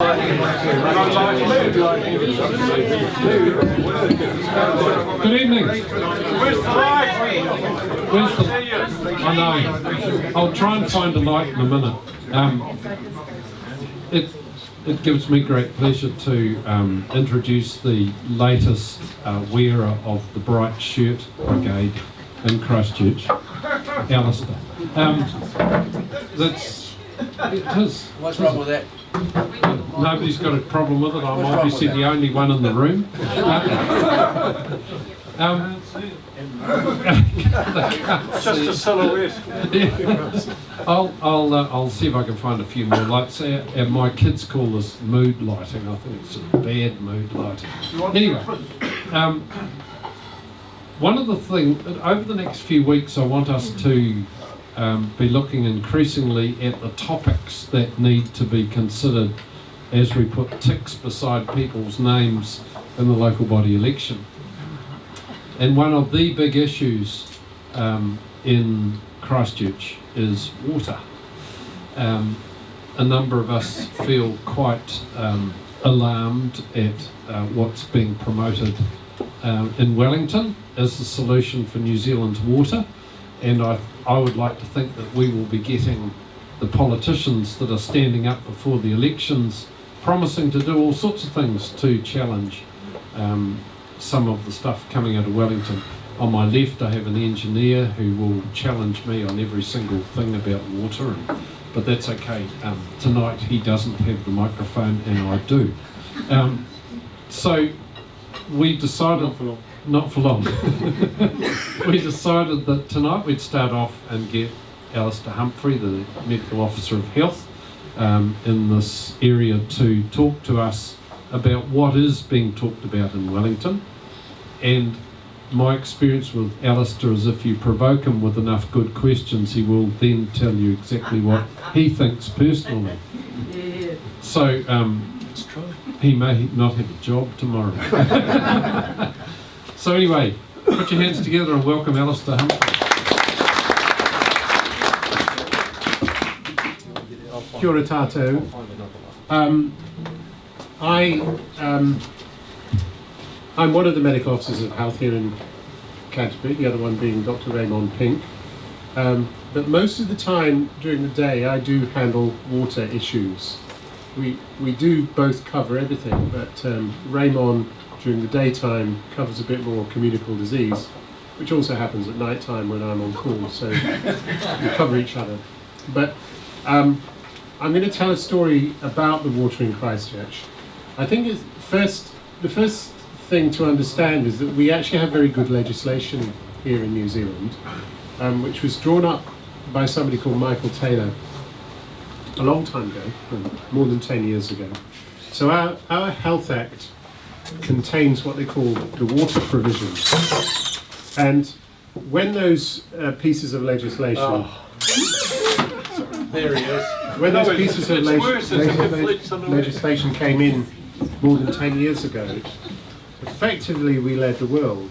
Good evening. Where's the light? I know. I'll try and find a light in a minute. It gives me great pleasure to introduce the latest wearer of the Bright Shirt Brigade in Christchurch, Alistair. What's wrong with that? Nobody's got a problem with it. I'm obviously the only one in the room. Just a silhouette. I'll see if I can find a few more lights. And my kids call this mood lighting. I think it's bad mood lighting. Anyway, one of the things over the next few weeks, I want us to be looking increasingly at the topics that need to be considered as we put ticks beside people's names in the local body election. And one of the big issues in Christchurch is water. A number of us feel quite alarmed at what's being promoted in Wellington as the solution for New Zealand's water. And I would like to think that we will be getting the politicians that are standing up before the elections promising to do all sorts of things to challenge some of the stuff coming out of Wellington. On my left I have an engineer who will challenge me on every single thing about water, but that's okay. Tonight he doesn't have the microphone and I do. So we decided, not for long, we decided that tonight we'd start off and get Alastair Humphrey, the Medical Officer of Health in this area, to talk to us about what is being talked about in Wellington. And my experience with Alistair is if you provoke him with enough good questions, he will then tell you exactly what he thinks personally. So he may not have a job tomorrow. So anyway, put your hands together and welcome Alastair Humphrey. Kia ora tātou. I'm one of the medical officers of health here in Canterbury, the other one being Dr. Raymond Pink. But most of the time during the day I do handle water issues. We do both cover everything, but Raymond during the daytime covers a bit more communicable disease, which also happens at night time when I'm on call, so we cover each other. But I'm going to tell a story about the water in Christchurch. I think the first thing to understand is that we actually have very good legislation here in New Zealand, which was drawn up by somebody called Michael Taylor a long time ago, more than 10 years ago. So our Health Act contains what they call the water provisions. And when those pieces of legislation... There he is. When those pieces of legislation came in more than 10 years ago, effectively we led the world.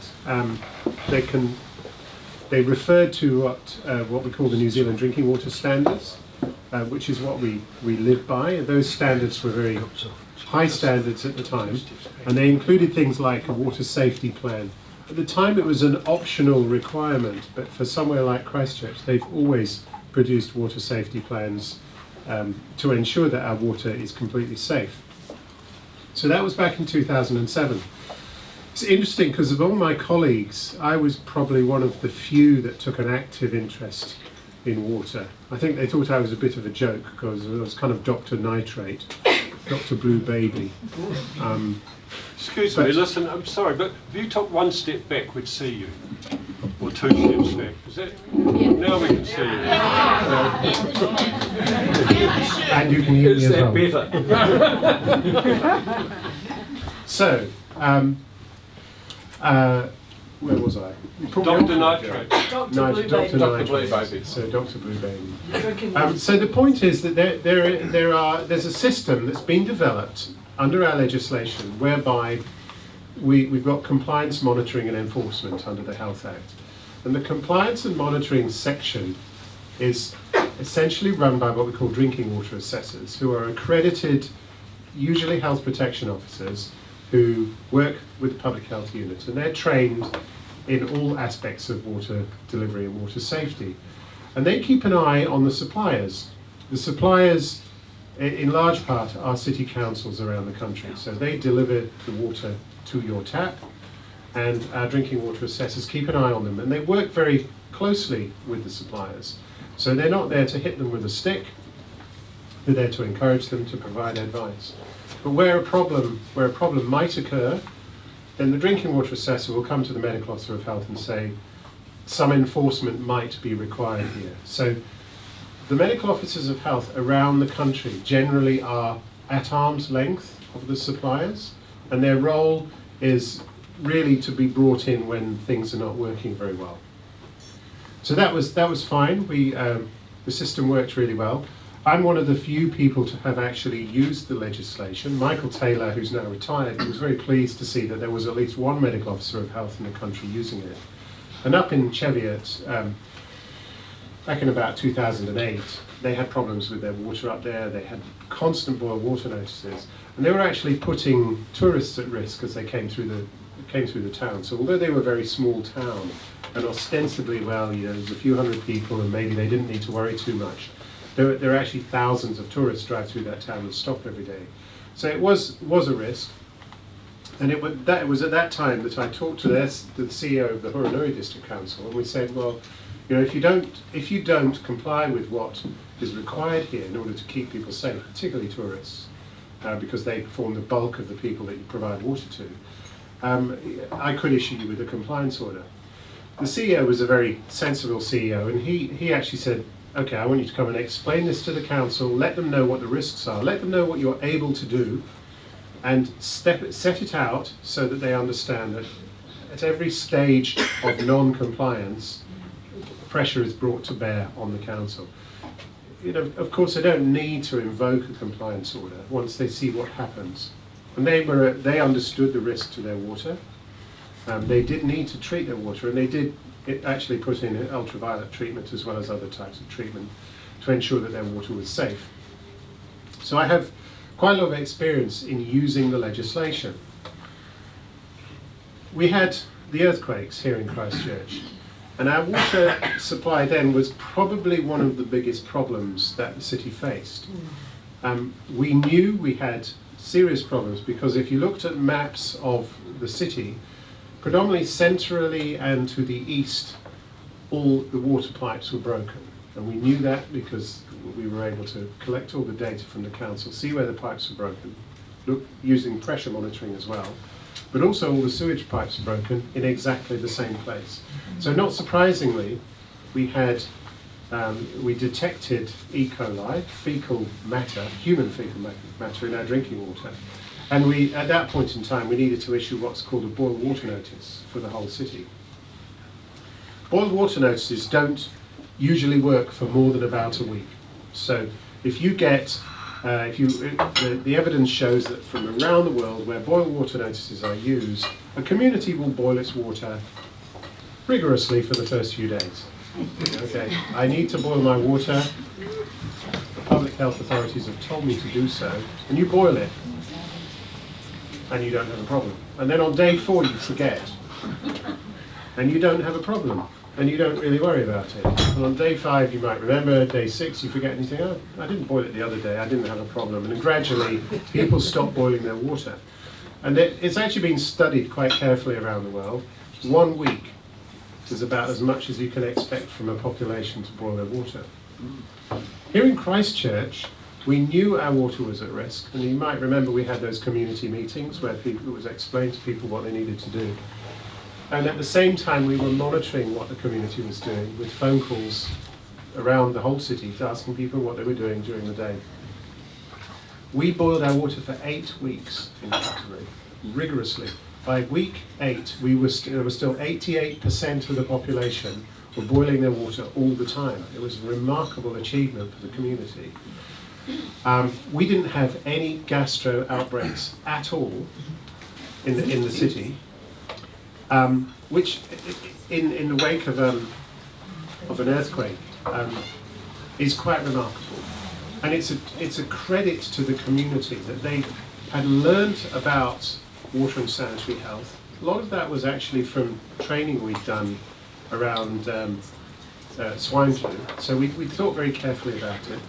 They referred to what we call the New Zealand Drinking Water Standards, which is what we live by. And those standards were very high standards at the time, and they included things like a water safety plan. At the time it was an optional requirement, but for somewhere like Christchurch they've always produced water safety plans to ensure that our water is completely safe. So that was back in 2007. It's interesting because of all my colleagues, I was probably one of the few that took an active interest in water. I think they thought I was a bit of a joke because I was kind of Dr. Nitrate, Dr. Blue Baby. Excuse me, listen, I'm sorry, but if you took one step back, we'd see you. Or two steps back. Is that? Yeah. Now we can see you. And you can hear me as well. Is that better? So, where was I? Dr. Nitrate. Dr. Blue Baby. So Dr. Blue Baby. So the point is that there's a system that's been developed under our legislation whereby we've got compliance monitoring and enforcement under the Health Act. And the compliance and monitoring section is essentially run by what we call drinking water assessors, who are accredited usually health protection officers who work with the public health unit, and they're trained in all aspects of water delivery and water safety. And they keep an eye on the suppliers. The suppliers, in large part, are city councils around the country. So they deliver the water to your tap, and our drinking water assessors keep an eye on them. And they work very closely with the suppliers. So they're not there to hit them with a stick. They're there to encourage them, to provide advice. But where a problem might occur, then the drinking water assessor will come to the medical officer of health and say, some enforcement might be required here. So the medical officers of health around the country generally are at arm's length of the suppliers, and their role is really to be brought in when things are not working very well. So that was fine. The system worked really well. I'm one of the few people to have actually used the legislation. Michael Taylor, who's now retired, was very pleased to see that there was at least one medical officer of health in the country using it. And up in Cheviot, back in about 2008, they had problems with their water up there. They had constant boil water notices, and they were actually putting tourists at risk as they came through the town. So although they were a very small town, and ostensibly, well, you know, there's a few hundred people, and maybe they didn't need to worry too much, there are actually thousands of tourists drive through that town and stop every day. So it was a risk. And it was at that time that I talked to the CEO of the Huronui District Council, and we said, well, you know, if you don't comply with what is required here in order to keep people safe, particularly tourists, because they form the bulk of the people that you provide water to, I could issue you with a compliance order. The CEO was a very sensible CEO, and he actually said, okay, I want you to come and explain this to the council, let them know what the risks are, let them know what you're able to do, and set it out so that they understand that at every stage of non-compliance, pressure is brought to bear on the council. You know, of course, they don't need to invoke a compliance order once they see what happens. And they understood the risk to their water. They did need to treat their water, and they did actually put in ultraviolet treatment as well as other types of treatment to ensure that their water was safe. So I have quite a lot of experience in using the legislation. We had the earthquakes here in Christchurch, and our water supply then was probably one of the biggest problems that the city faced. We knew we had serious problems because if you looked at maps of the city, predominantly centrally and to the east, all the water pipes were broken. And we knew that because we were able to collect all the data from the council, see where the pipes were broken, look using pressure monitoring as well, but also all the sewage pipes were broken in exactly the same place. So not surprisingly, we detected E. coli, fecal matter, human fecal matter in our drinking water. And at that point in time, we needed to issue what's called a boil water notice for the whole city. Boil water notices don't usually work for more than about a week. So if you get, the evidence shows that from around the world where boil water notices are used, a community will boil its water rigorously for the first few days. Okay, I need to boil my water. The public health authorities have told me to do so, and you boil it, and you don't have a problem. And then on day 4 you forget, and you don't have a problem, and you don't really worry about it. And on day 5 you might remember, day 6 you forget anything. Oh, I didn't boil it the other day, I didn't have a problem. And then gradually people stop boiling their water. And it's actually been studied quite carefully around the world. 1 week is about as much as you can expect from a population to boil their water. Here in Christchurch, we knew our water was at risk, and you might remember we had those community meetings where it was explained to people what they needed to do. And at the same time, we were monitoring what the community was doing with phone calls around the whole city, asking people what they were doing during the day. We boiled our water for 8 weeks in Canterbury, rigorously. By week 8, there was still 88% of the population were boiling their water all the time. It was a remarkable achievement for the community. We didn't have any gastro outbreaks at all in the city, which in the wake of an earthquake is quite remarkable. And it's a credit to the community that had learnt about water and sanitary health. A lot of that was actually from training we'd done around swine flu, so we thought very carefully about it.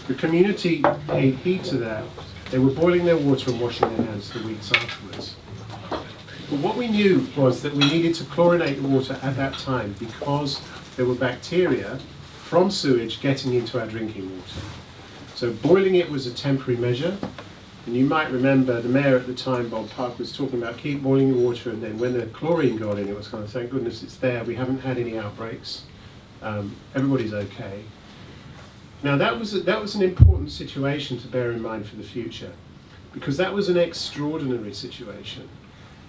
The community paid heed to that. They were boiling their water and washing their hands for weeks afterwards. But what we knew was that we needed to chlorinate the water at that time because there were bacteria from sewage getting into our drinking water. So boiling it was a temporary measure. And you might remember the mayor at the time, Bob Park, was talking about keep boiling your water, and then when the chlorine got in, it was kind of, thank goodness it's there, we haven't had any outbreaks, everybody's okay. Now that was an important situation to bear in mind for the future, because that was an extraordinary situation.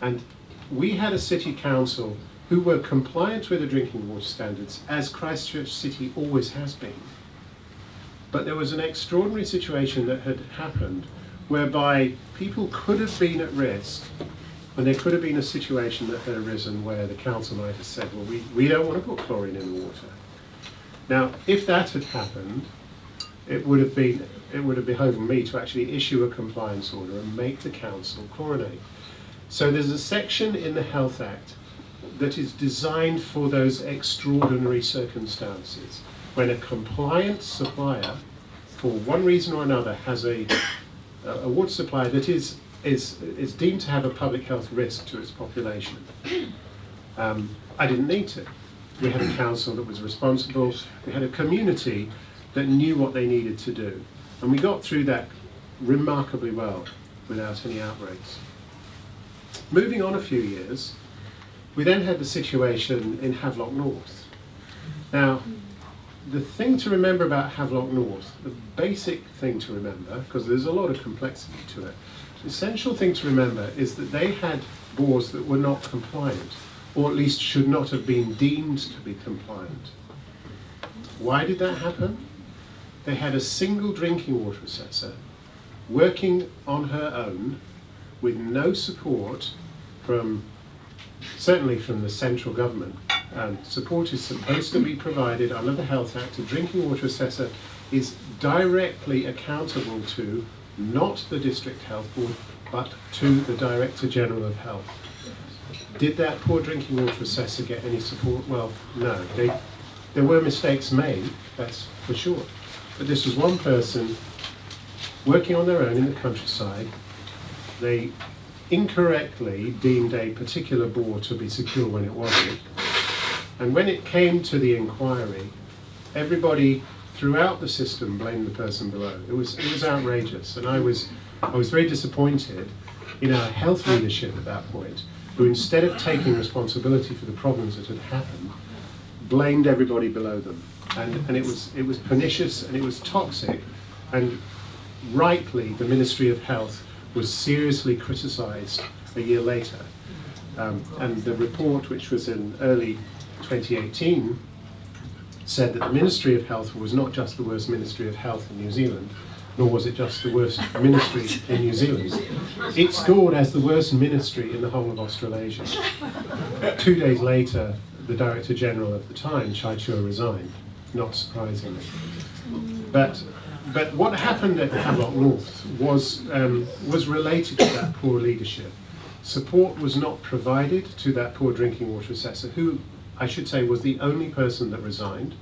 And we had a city council who were compliant with the drinking water standards, as Christchurch City always has been. But there was an extraordinary situation that had happened whereby people could have been at risk, and there could have been a situation that had arisen where the council might have said, well, we don't want to put chlorine in the water. Now, if that had happened, it would have behoven me to actually issue a compliance order and make the council chlorinate. So there's a section in the Health Act that is designed for those extraordinary circumstances when a compliant supplier, for one reason or another, has a water supply that is deemed to have a public health risk to its population. I didn't need to. We had a council that was responsible. We had a community that knew what they needed to do. And we got through that remarkably well without any outbreaks. Moving on a few years, we then had the situation in Havelock North. Now, the thing to remember about Havelock North, the basic thing to remember, because there's a lot of complexity to it, the essential thing to remember is that they had bores that were not compliant, or at least should not have been deemed to be compliant. Why did that happen? They had a single drinking water assessor working on her own with no support from, certainly from the central government. Support is supposed to be provided under the Health Act. A drinking water assessor is directly accountable to not the District Health Board, but to the Director General of Health. Did that poor drinking water assessor get any support? Well, no. There were mistakes made, that's for sure. But this was one person working on their own in the countryside. They incorrectly deemed a particular bore to be secure when it wasn't. And when it came to the inquiry, everybody throughout the system blamed the person below. It was outrageous, and I was very disappointed in our health leadership at that point, who instead of taking responsibility for the problems that had happened, blamed everybody below them. And it was pernicious and it was toxic, and rightly the Ministry of Health was seriously criticised a year later. And the report, which was in early 2018, said that the Ministry of Health was not just the worst Ministry of Health in New Zealand, nor was it just the worst ministry in New Zealand. It scored as the worst ministry in the whole of Australasia. 2 days later, the Director General of the time, Chai Chua, resigned, not surprisingly. But what happened at Havelock North was related to that poor leadership. Support was not provided to that poor drinking water assessor, who I should say was the only person that resigned.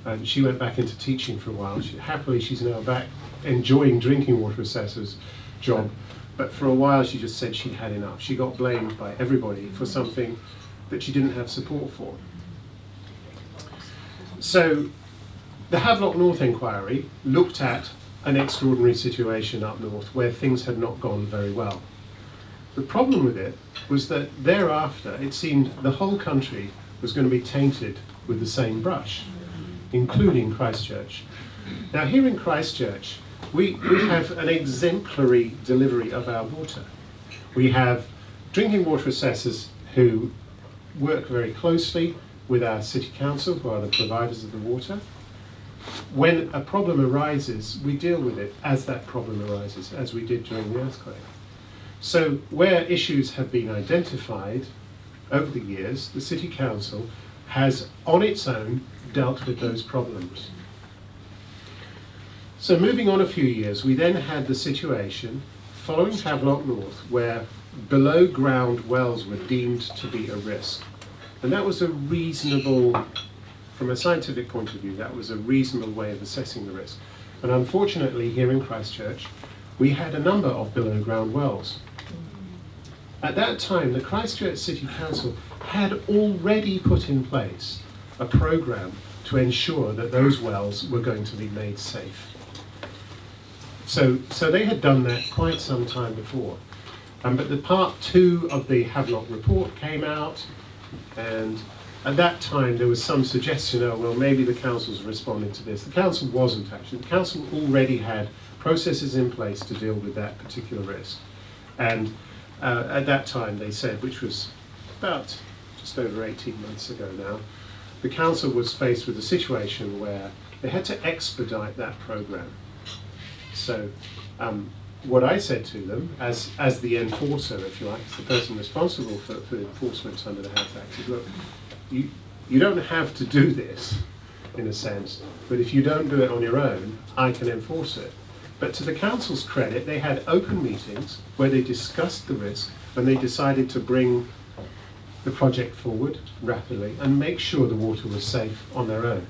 And she went back into teaching for a while. Happily, she's now back enjoying drinking water assessor's job. But for a while, she just said she'd had enough. She got blamed by everybody for something that she didn't have support for. So the Havelock North inquiry looked at an extraordinary situation up north where things had not gone very well. The problem with it was that thereafter, it seemed the whole country was going to be tainted with the same brush, including Christchurch. Now here in Christchurch, we have an exemplary delivery of our water. We have drinking water assessors who work very closely with our city council, who are the providers of the water. When a problem arises, we deal with it as that problem arises, as we did during the earthquake. So where issues have been identified over the years, the city council has on its own dealt with those problems. So moving on a few years, we then had the situation following Havelock North, where below ground wells were deemed to be a risk. And that was a reasonable, from a scientific point of view, that was a reasonable way of assessing the risk. And unfortunately, here in Christchurch, we had a number of below ground wells. At that time, the Christchurch City Council had already put in place a programme to ensure that those wells were going to be made safe. So they had done that quite some time before. But the part 2 of the Havelock report came out, and at that time there was some suggestion, oh well, maybe the council's responding to this. The council wasn't actually. The council already had processes in place to deal with that particular risk. And at that time they said, which was about just over 18 months ago now, the council was faced with a situation where they had to expedite that programme. So what I said to them, as the enforcer, if you like, as the person responsible for enforcement under the Health Act, is, look, you don't have to do this, in a sense, but if you don't do it on your own, I can enforce it. But to the council's credit, they had open meetings where they discussed the risk, and they decided to bring the project forward rapidly and make sure the water was safe on their own.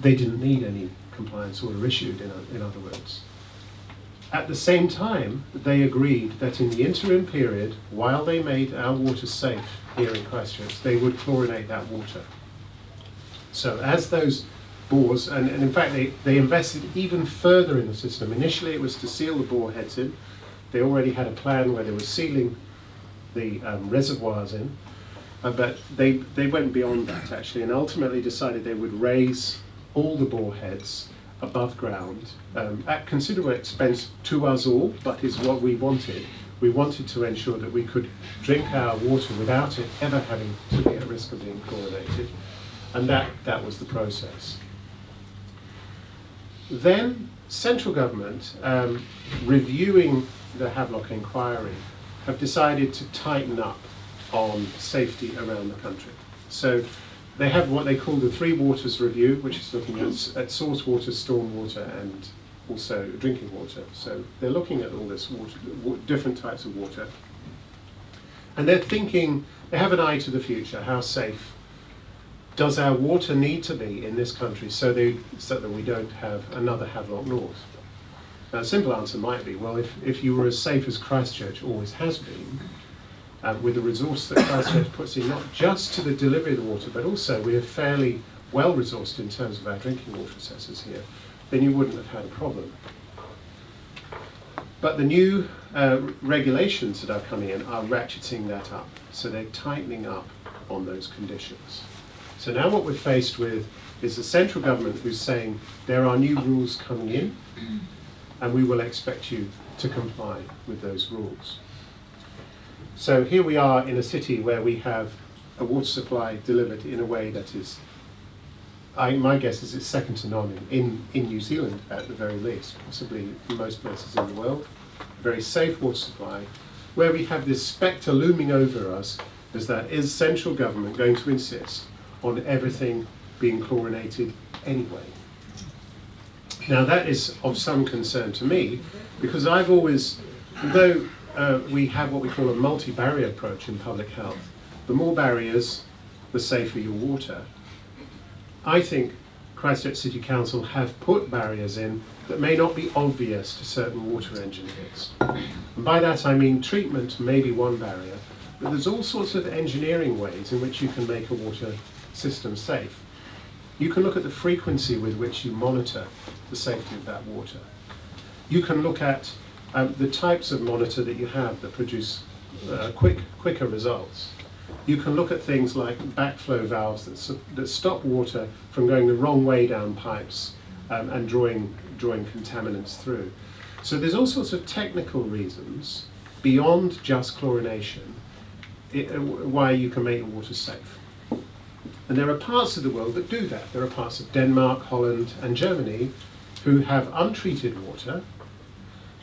They didn't need any compliance order issued, in other words. At the same time, they agreed that in the interim period, while they made our water safe here in Christchurch, they would chlorinate that water. So as those bores, and in fact they invested even further in the system. Initially it was to seal the bore heads in. They already had a plan where they were sealing the reservoirs in, but they went beyond that actually, and ultimately decided they would raise all the bore heads above ground at considerable expense to us all, but is what we wanted. We wanted to ensure that we could drink our water without it ever having to be at risk of being chlorinated, and that was the process. Then central government, reviewing the Havelock inquiry, have decided to tighten up on safety around the country. So they have what they call the Three Waters Review, which is looking at source water, storm water, and also drinking water. So they're looking at all this water, different types of water. And they're thinking, they have an eye to the future. How safe does our water need to be in this country so that we don't have another Havelock North? Now, a simple answer might be, well, if you were as safe as Christchurch always has been, with the resource that Christchurch puts in, not just to the delivery of the water, but also we are fairly well resourced in terms of our drinking water assessors here, then you wouldn't have had a problem. But the new regulations that are coming in are ratcheting that up. So they're tightening up on those conditions. So now what we're faced with is the central government who's saying there are new rules coming in and we will expect you to comply with those rules. So here we are in a city where we have a water supply delivered in a way that is, my guess is it's second to none in New Zealand at the very least, possibly in most places in the world. A very safe water supply, where we have this spectre looming over us as that is central government going to insist on everything being chlorinated anyway. Now that is of some concern to me, because I've always, though we have what we call a multi-barrier approach in public health, the more barriers, the safer your water. I think Christchurch City Council have put barriers in that may not be obvious to certain water engineers. And by that I mean treatment may be one barrier, but there's all sorts of engineering ways in which you can make a water system safe. You can look at the frequency with which you monitor the safety of that water. You can look at the types of monitor that you have that produce quicker results. You can look at things like backflow valves that stop water from going the wrong way down pipes and drawing contaminants through. So there's all sorts of technical reasons beyond just chlorination why you can make your water safe. And there are parts of the world that do that. There are parts of Denmark, Holland, and Germany who have untreated water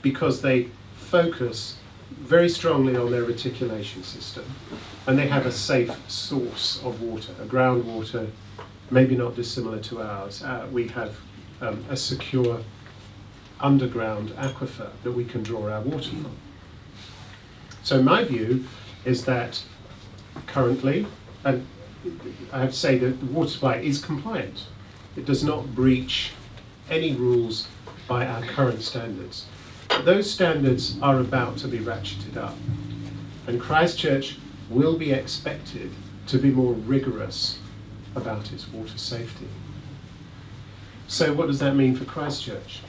because they focus very strongly on their reticulation system, and they have a safe source of water, a groundwater, maybe not dissimilar to ours. We have a secure underground aquifer that we can draw our water from. So my view is that currently, and I have to say that the water supply is compliant. It does not breach any rules by our current standards. But those standards are about to be ratcheted up, and Christchurch will be expected to be more rigorous about its water safety. So what does that mean for Christchurch?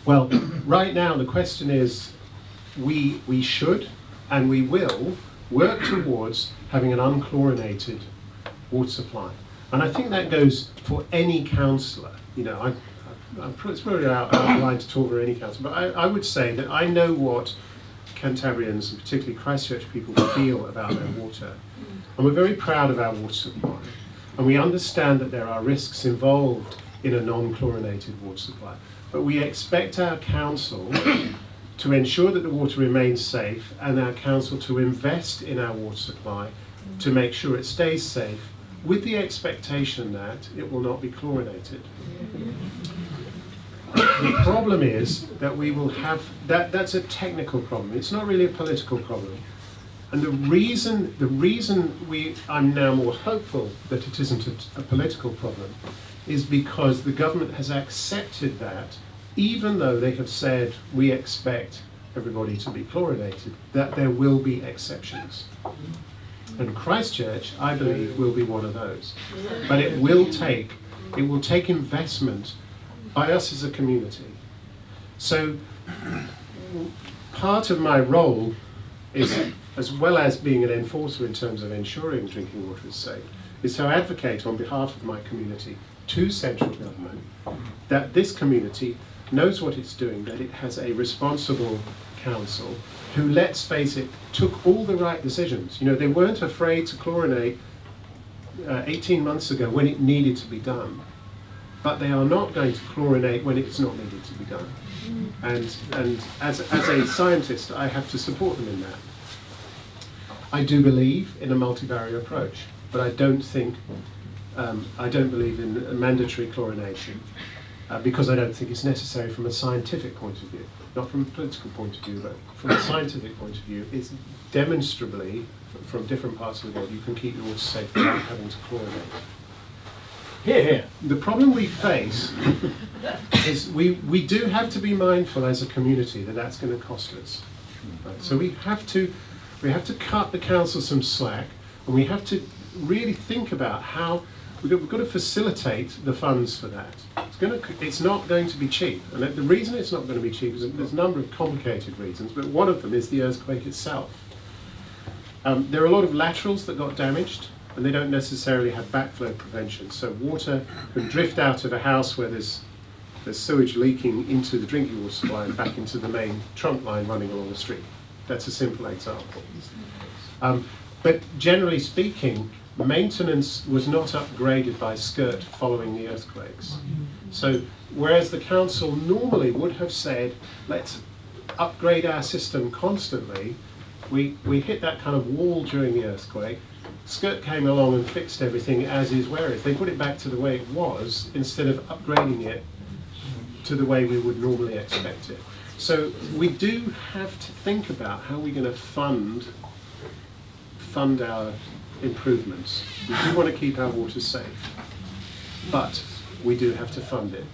Well, right now the question is, we should and we will work towards having an unchlorinated water supply. And I think that goes for any councillor. You know, it's probably out of line to talk for any councillor, but I would say that I know what Cantabrians, and particularly Christchurch people, feel about their water. And we're very proud of our water supply. And we understand that there are risks involved in a non-chlorinated water supply. But we expect our council to ensure that the water remains safe, and our council to invest in our water supply to make sure it stays safe, with the expectation that it will not be chlorinated. The problem is that we will have, that's a technical problem. It's not really a political problem. And the reason I'm now more hopeful that it isn't a political problem is because the government has accepted that, even though they have said we expect everybody to be chlorinated, that there will be exceptions. And Christchurch, I believe, will be one of those. But it will take investment by us as a community. So part of my role is, as well as being an enforcer in terms of ensuring drinking water is safe, is to advocate on behalf of my community to central government that this community knows what it's doing, that it has a responsible council who, let's face it, took all the right decisions. You know, they weren't afraid to chlorinate 18 months ago when it needed to be done, but they are not going to chlorinate when it's not needed to be done. And as a scientist, I have to support them in that. I do believe in a multivariate approach, but I don't believe in a mandatory chlorination because I don't think it's necessary from a scientific point of view. Not from a political point of view, but from a scientific point of view. It's demonstrably, from different parts of the world, you can keep your water safe without having to chlorinate. Here. The problem we face is we do have to be mindful as a community that that's going to cost us. Right? So we have to cut the council some slack, and we have to really think about how we've got to facilitate the funds for that. It's not going to be cheap, and the reason it's not going to be cheap is there's a number of complicated reasons, but one of them is the earthquake itself. There are a lot of laterals that got damaged, and they don't necessarily have backflow prevention. So water can drift out of a house where there's sewage leaking into the drinking water supply and back into the main trunk line running along the street. That's a simple example. But generally speaking, maintenance was not upgraded by SCIRT following the earthquakes. So whereas the council normally would have said, let's upgrade our system constantly, we hit that kind of wall during the earthquake. SCIRT came along and fixed everything as is where is. They put it back to the way it was instead of upgrading it to the way we would normally expect it. So we do have to think about how we're going to fund our improvements. We do want to keep our water safe, but we do have to fund it.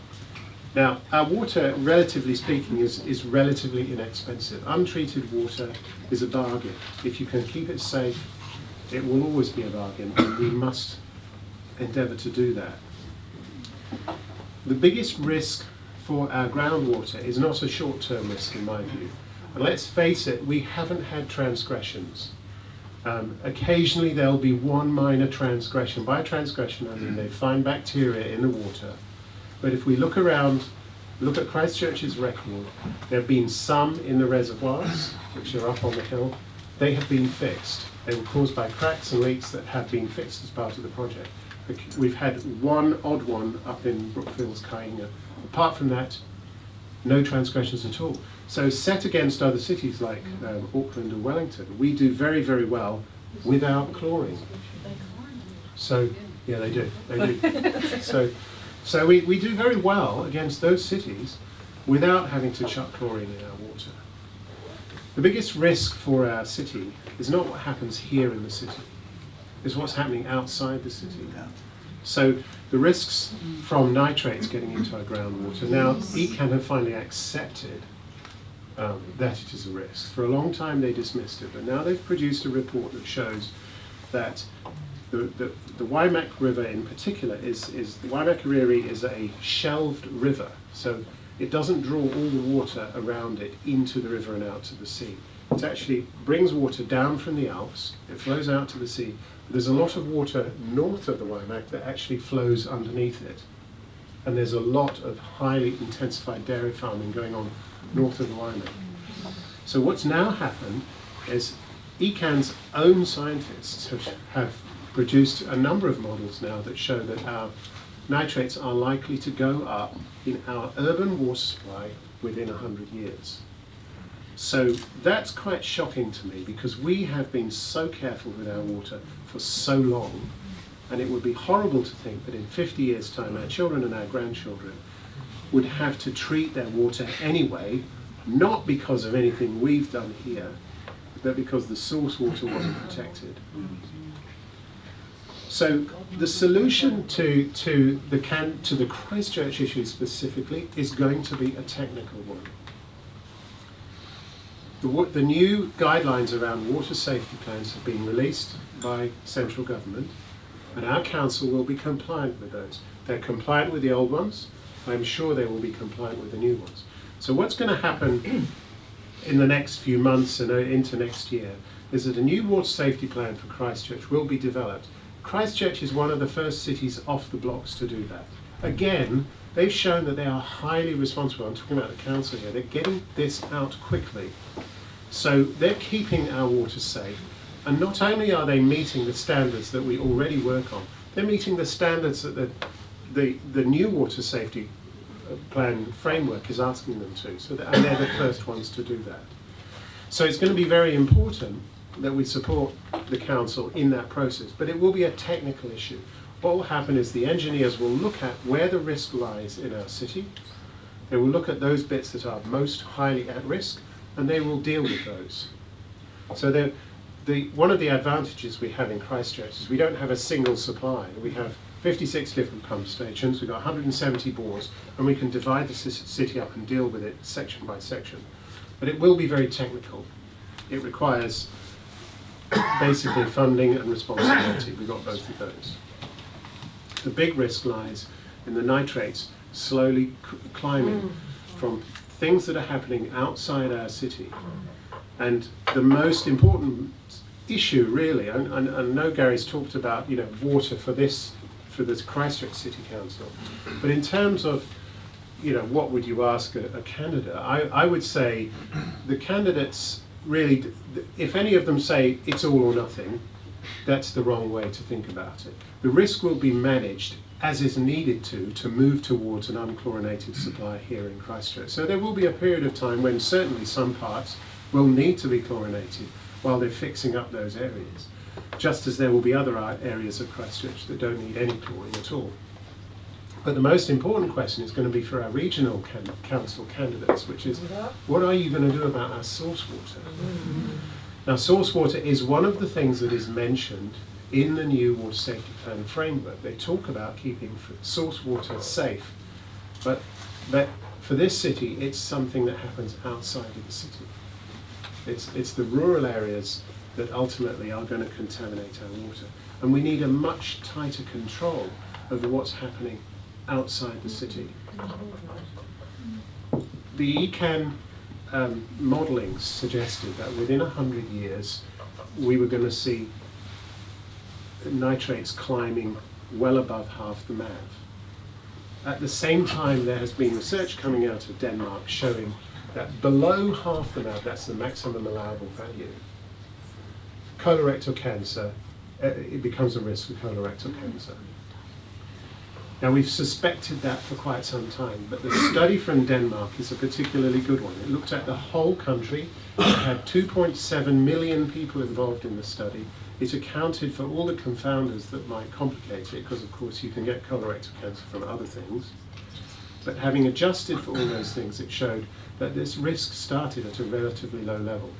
Now, our water, relatively speaking, is relatively inexpensive. Untreated water is a bargain. If you can keep it safe, it will always be a bargain, and we must endeavour to do that. The biggest risk for our groundwater is not a short-term risk, in my view. And let's face it, we haven't had transgressions. Occasionally there'll be one minor transgression. By transgression, I mean they find bacteria in the water. But if we look around, look at Christchurch's record, there have been some in the reservoirs, which are up on the hill. They have been fixed. They were caused by cracks and leaks that have been fixed as part of the project. We've had one odd one up in Brookfield's Kainga. Apart from that, no transgressions at all. So set against other cities like Auckland or Wellington, we do very, very well without chlorine. So, yeah, they do. So we do very well against those cities, without having to chuck chlorine in our water. The biggest risk for our city is not what happens here in the city, it's what's happening outside the city. So the risks from nitrates getting into our groundwater, now ECAN have finally accepted that it is a risk. For a long time they dismissed it, but now they've produced a report that shows that the Waimak River in particular the Waimakiriri is a shelved river, so it doesn't draw all the water around it into the river and out to the sea. It actually brings water down from the Alps, it flows out to the sea. There's a lot of water north of the Waimak that actually flows underneath it. And there's a lot of highly intensified dairy farming going on north of the Waimak. So what's now happened is ECAN's own scientists have produced a number of models now that show that our nitrates are likely to go up in our urban water supply within 100 years. So that's quite shocking to me, because we have been so careful with our water for so long, and it would be horrible to think that in 50 years' time our children and our grandchildren would have to treat their water anyway, not because of anything we've done here, but because the source water wasn't protected. So the solution to the Christchurch issue specifically is going to be a technical one. The new guidelines around water safety plans have been released by central government, and our council will be compliant with those. They're compliant with the old ones. I'm sure they will be compliant with the new ones. So what's going to happen in the next few months and into next year is that a new water safety plan for Christchurch will be developed. Christchurch is one of the first cities off the blocks to do that. Again, they've shown that they are highly responsible. I'm talking about the council here. They're getting this out quickly. So they're keeping our water safe. And not only are they meeting the standards that we already work on, they're meeting the standards that the new water safety plan framework is asking them to. And they're the first ones to do that. So it's going to be very important that we support the council in that process, but it will be a technical issue. What will happen is the engineers will look at where the risk lies in our city. They will look at those bits that are most highly at risk, and they will deal with those. So one of the advantages we have in Christchurch is we don't have a single supply. We have 56 different pump stations, we've got 170 bores, and we can divide the city up and deal with it section by section. But it will be very technical. It requires basically funding and responsibility. We've got both of those. The big risk lies in the nitrates slowly climbing from things that are happening outside our city. And the most important issue really, and I know Gary's talked about water for this Christchurch City Council, but in terms of what would you ask a candidate, I would say the candidates really, if any of them say it's all or nothing, that's the wrong way to think about it. The risk will be managed as is needed to move towards an unchlorinated supply here in Christchurch. So there will be a period of time when certainly some parts will need to be chlorinated while they're fixing up those areas, just as there will be other areas of Christchurch that don't need any chlorine at all. But the most important question is going to be for our regional council candidates, which is, what are you going to do about our source water? Now, source water is one of the things that is mentioned in the new water safety plan framework. They talk about keeping source water safe, but for this city, it's something that happens outside of the city. It's the rural areas that ultimately are going to contaminate our water. And we need a much tighter control over what's happening outside the city. The ECAN modelling suggested that within 100 years we were going to see nitrates climbing well above half the MAV. At the same time, there has been research coming out of Denmark showing that below half the MAV, that's the maximum allowable value, colorectal cancer, it becomes a risk for colorectal cancer. Now, we've suspected that for quite some time, but the study from Denmark is a particularly good one. It looked at the whole country. It had 2.7 million people involved in the study. It accounted for all the confounders that might complicate it, because of course you can get colorectal cancer from other things. But having adjusted for all those things, it showed that this risk started at a relatively low level.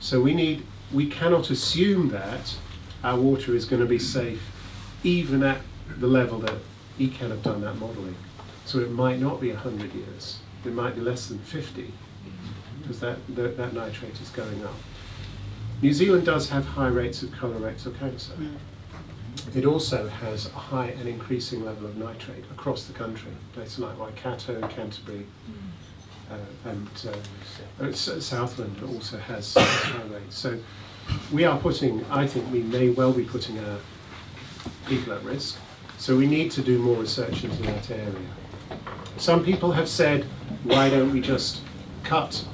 So we cannot assume that our water is going to be safe even at the level that ECAN have done that modelling. So it might not be 100 years, it might be less than 50, because that nitrate is going up. New Zealand does have high rates of colorectal cancer. It also has a high and increasing level of nitrate across the country. Places like Waikato, Canterbury, and Southland also has high rates. So we are putting, I think we may well be putting our people at risk. So we need to do more research into that area. Some people have said, why don't we just cut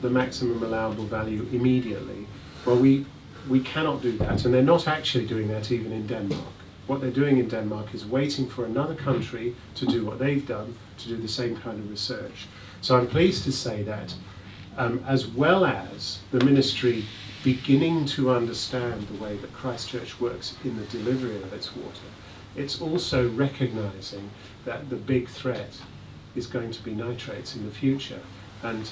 the maximum allowable value immediately? Well, we cannot do that, and they're not actually doing that even in Denmark. What they're doing in Denmark is waiting for another country to do what they've done, to do the same kind of research. So I'm pleased to say that, as well as the ministry beginning to understand the way that Christchurch works in the delivery of its water, it's also recognising that the big threat is going to be nitrates in the future, and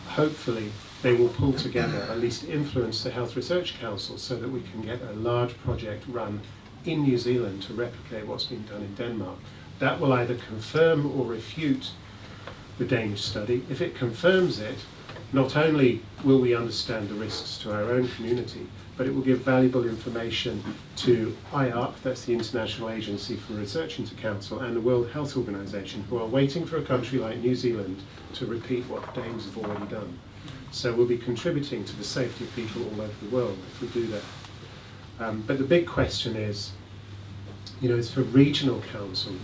hopefully they will pull together, at least influence the Health Research Council, so that we can get a large project run in New Zealand to replicate what's been done in Denmark. That will either confirm or refute the Danish study. If it confirms it, not only will we understand the risks to our own community, but it will give valuable information to IARC, that's the International Agency for Research into Council, and the World Health Organization, who are waiting for a country like New Zealand to repeat what the Danes have already done. So we'll be contributing to the safety of people all over the world if we do that. But the big question is, it's for regional council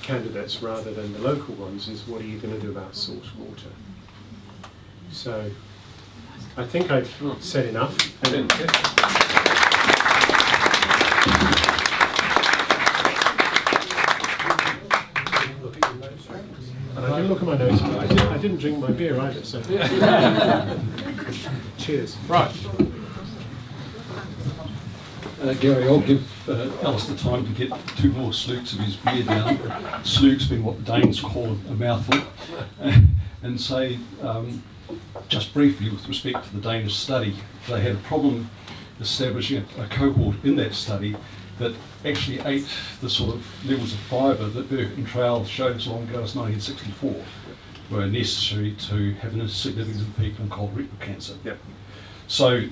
candidates rather than the local ones, is what are you going to do about salt water? So I think I've said enough. And I didn't look at my notes, but I didn't drink my beer either, so. Cheers. Right. Gary, I'll give Alistair time to get 2 more slooks of his beer down. Slooks being what the Danes call a mouthful. And say, just briefly with respect to the Danish study, they had a problem establishing a cohort in that study that actually ate the sort of levels of fibre that Burke and Trowell showed as long ago as 1964 were necessary to have a significant peak in colorectal cancer. Yep. So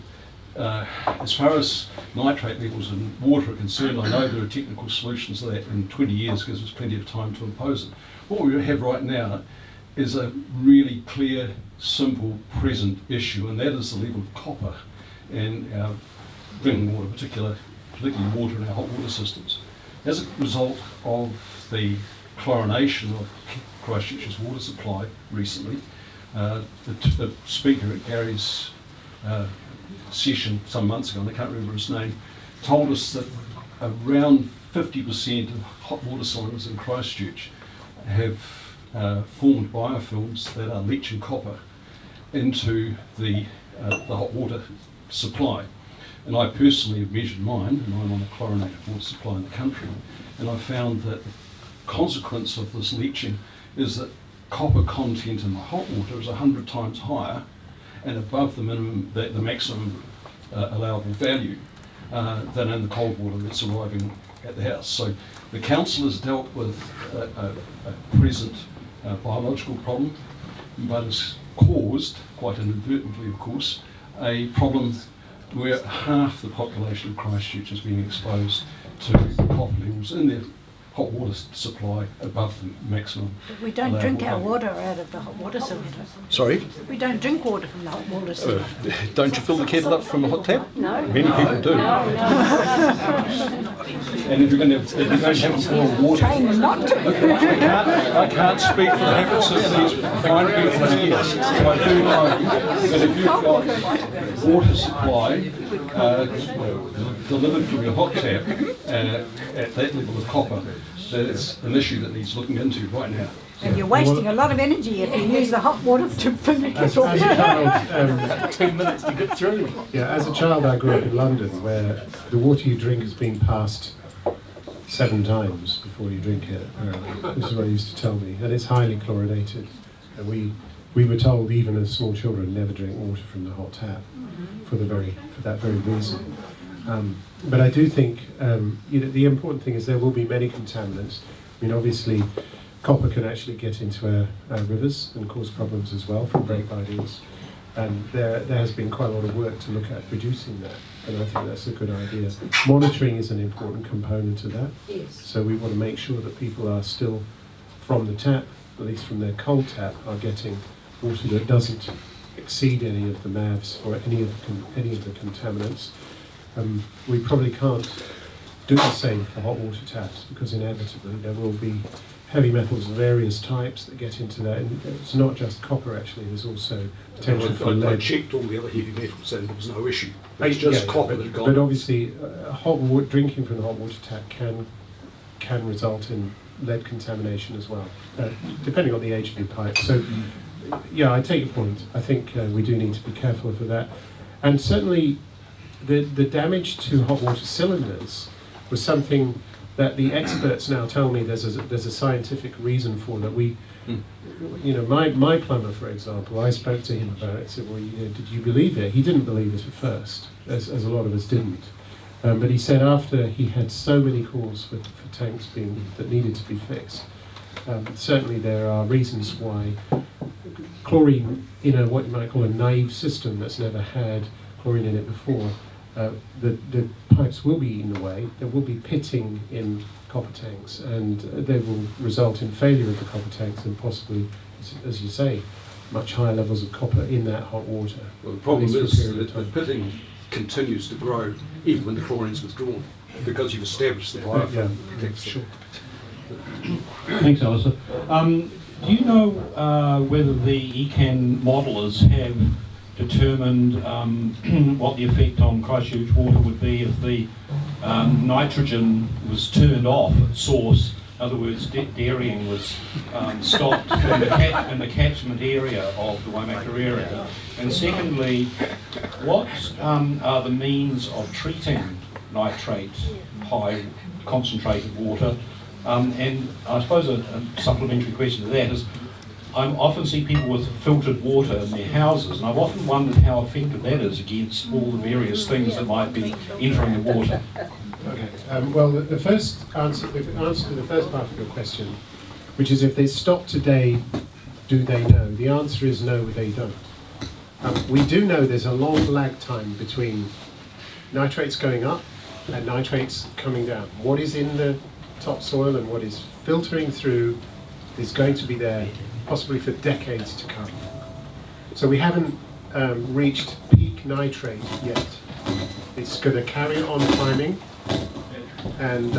as far as nitrate levels in water are concerned, I know there are technical solutions to that in 20 years gives us plenty of time to impose it. What we have right now is a really clear, simple, present issue, and that is the level of copper in our drinking water, particularly water in our hot water systems. As a result of the chlorination of Christchurch's water supply recently, the speaker at Gary's session some months ago, and I can't remember his name, told us that around 50% of hot water cylinders in Christchurch have formed biofilms that are leaching copper into the hot water supply. And I personally have measured mine, and I'm on a chlorinated water supply in the country, and I found that the consequence of this leaching is that copper content in the hot water is 100 times higher and above the minimum, the maximum allowable value than in the cold water that's arriving at the house. So the council has dealt with a present biological problem, but has caused, quite inadvertently of course, a problem where half the population of Christchurch is being exposed to copper levels in their hot water supply above the maximum. We don't drink our water out of the hot water cylinder. Sorry? We don't drink water from the hot water cylinder. Don't you fill the kettle up from a hot tap? No. Many people do. And if you're going to have to boil water, Trained not to. I can't speak for the habits of these fine people here, but I do know that if you've got water supply delivered from your hot tap at that level of copper, that it's an issue that needs looking into right now. And you're wasting a lot of energy if you use the hot water to fill your As kettle. a child, 2 minutes to get through. as a child, I grew up in London, where the water you drink has been passed 7 times before before you drink it, apparently. This is what he used to tell me. And it's highly chlorinated. And we were told, even as small children, never drink water from the hot tap for that very reason. But I do think the important thing is there will be many contaminants. I mean, obviously, copper can actually get into our rivers and cause problems as well from brake bindings. And there has been quite a lot of work to look at reducing that, and I think that's a good idea. Monitoring is an important component of that. Yes. So we want to make sure that people are still, from the tap, at least from their cold tap, are getting water that doesn't exceed any of the MAVs or any of the contaminants. We probably can't do the same for hot water taps because inevitably there will be heavy metals of various types that get into that. And it's not just copper actually, there's also potential for I lead. checked all the other heavy metals and there was no issue. It's just copper that got. But obviously, drinking from the hot water tap can result in lead contamination as well, depending on the age of your pipe. So, yeah, I take your point. I think we do need to be careful for that. And certainly, the damage to hot water cylinders was something that the experts now tell me there's a scientific reason for that. My plumber, for example, I spoke to him about it. Said, well, did you believe it? He didn't believe it at first, as a lot of us didn't. But he said after he had so many calls for tanks that needed to be fixed, certainly there are reasons why chlorine in what you might call a naive system that's never had chlorine in it before, the pipes will be eaten away. There will be pitting in copper tanks, and they will result in failure of the copper tanks and possibly, as you say, much higher levels of copper in that hot water. Well, the problem is that the pitting continues to grow even when the chlorine's withdrawn because you've established the biofilm protection. Sure. Thanks, Alistair. Do you know whether the ECAN modelers have determined what the effect on Christchurch water would be if the nitrogen was turned off at source? In other words, dairying was stopped in the catchment area of the Waimaka area. And secondly, what are the means of treating nitrate, high concentrated water? And I suppose a supplementary question to that is, I often see people with filtered water in their houses, and I've often wondered how effective that is against all the various things that might be entering the water. Okay. Well, the answer to the first part of your question, which is if they stop today, do they know? The answer is no, they don't. We do know there's a long lag time between nitrates going up and nitrates coming down. What is in the topsoil and what is filtering through is going to be there possibly for decades to come. So we haven't reached peak nitrate yet. It's going to carry on climbing, and